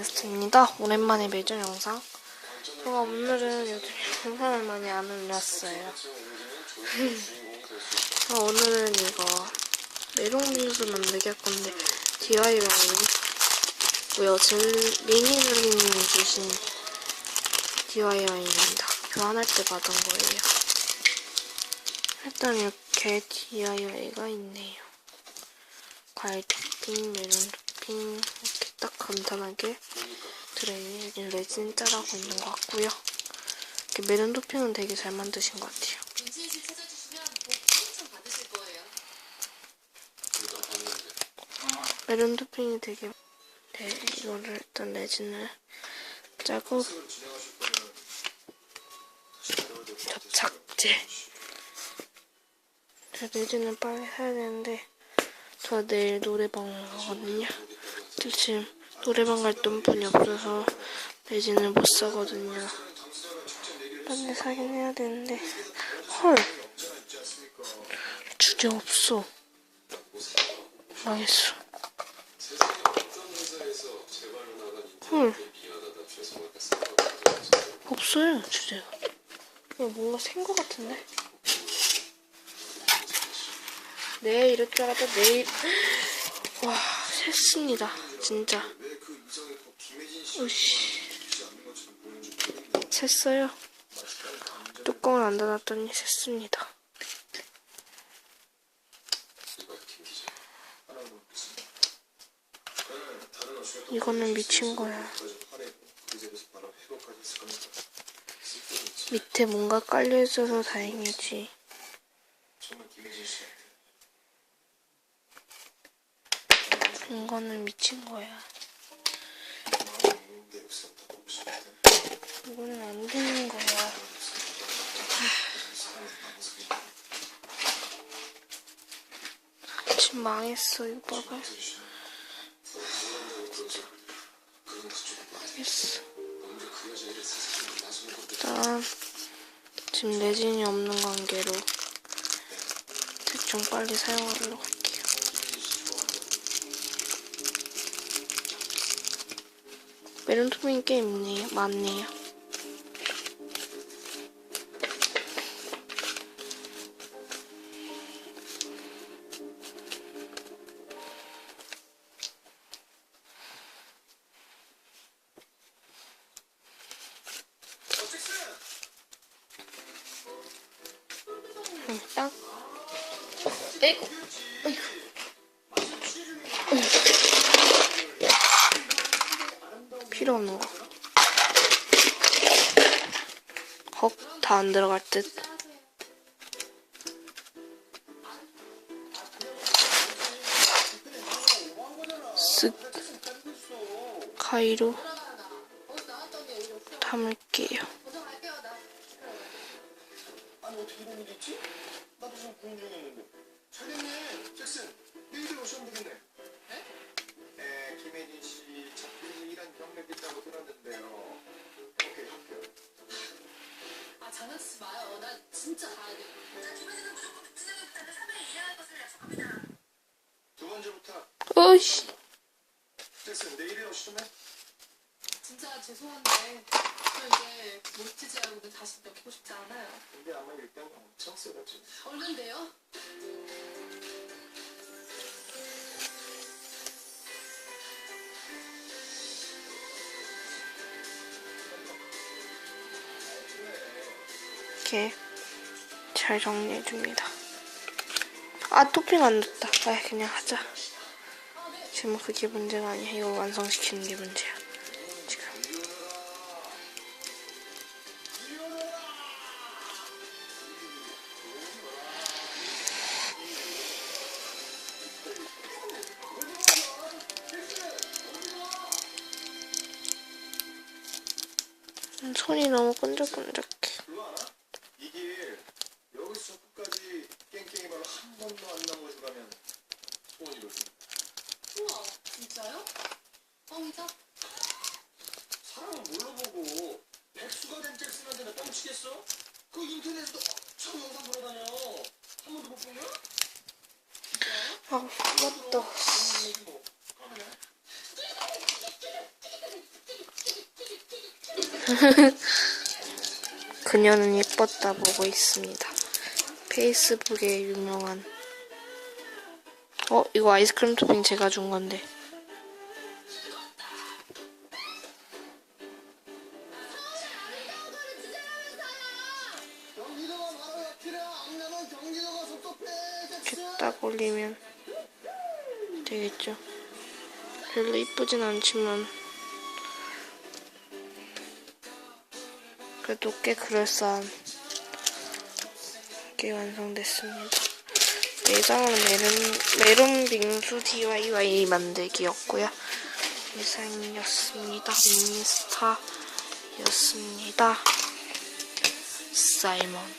다이너스트입니다. 오랜만에 매주 영상. 제가 오늘은 요즘 영상을 많이 안 올렸어요. 오늘은 이거 메롱빙수 만들기 할 건데 DIY고요. 미니누리님이 주신 DIY입니다. 교환할 때 받은 거예요. 일단 이렇게 DIY가 있네요. 과일 토핑, 메론 토핑 이렇게 딱 간단하게 들어있는 레진 짜라고 있는 것 같고요. 이렇게 메론 토핑은 되게 잘 만드신 것 같아요. 메론 토핑이 되게 이거를 일단 레진을 짜고 접착제 레진을 빨리 사야 되는데 저 내일 노래방 가거든요. 지금 노래방 갈 돈이 없어서 레진을 못 사거든요. 빨리 사긴 해야 되는데 헐 주제 없어. 망했어. 헐 없어요 주제가. 뭔가 센 거 같은데. 내일 이럴 줄 알았다. 내일 와 샜습니다 진짜. 으씨 샜어요. 뚜껑을 안 닫았더니 샜습니다. 이거는 미친 거야. 밑에 뭔가 깔려 있어서 다행이지. 이거는 미친 거야. 이거는 안 되는 거야. 지금 망했어. 이거 봐봐. 망했어. 일단 지금 레진이 없는 관계로 대충 빨리 사용하려고 할게요. 메론 토핑 꽤 많네요. 딱 에이구 필요 없는 거. 헉, 다 안 들어갈 듯. 쓱 가위로 담을게요. 아니 어떻게 이런 일이 있지? 나도 지금 고민 중이었는데. 잘됐네. 잭슨, 내일에 오시면 되겠네. 네? 김혜진 씨 작품에서 일한 경력 있다고 들었는데요. 오케이, 할게요. 아, 장난치지 마요. 나 진짜 가야 돼. 자, 김혜진은 무조건 부진영이부터는 3일 이내할 것을 약속합니다. 두 번째 부탁. 어이씨. 잭슨, 내일에 오시면 해? 진짜 죄송한데 저 이제 모티즈하고는 다시 엮이고 싶지 않아요. 근데 아마 일단 엄청 세다지. 얼른데요? 이렇게 잘 정리해줍니다. 아 토핑 안 됐다. 아 그냥 하자. 지금 그게 문제가 아니야. 이거 완성시키는 게 문제야. 지금. 손이 너무 끈적끈적해. 그거 알아? 이 길 여기서 끝까지 깽깽이발로 한 번도 안 넘어져가면 소원이 이루어진다. 우와, 진짜요? 뻥이죠? 사람은 뭘로 보고 백수가 된 잭슨한테 나 뻥치겠어? 그 인터넷에도 엄청 영상 돌아다녀. 한 번도 못 본 거야? 아, 맞다. 뭐. 그녀는 예뻤다 보고 있습니다. 페이스북에 유명한. 이거 아이스크림 토핑 제가 준 건데. 경기도가 바로 옆이라 안 가면 경기도가 섭섭해. 이렇게 딱 올리면 되겠죠. 별로 이쁘진 않지만 그래도 꽤 그럴싸한 게 완성됐습니다. 내장은 메론 빙수 DIY 만들기였고요. 이상이었습니다. 미니스타였습니다. 사이먼.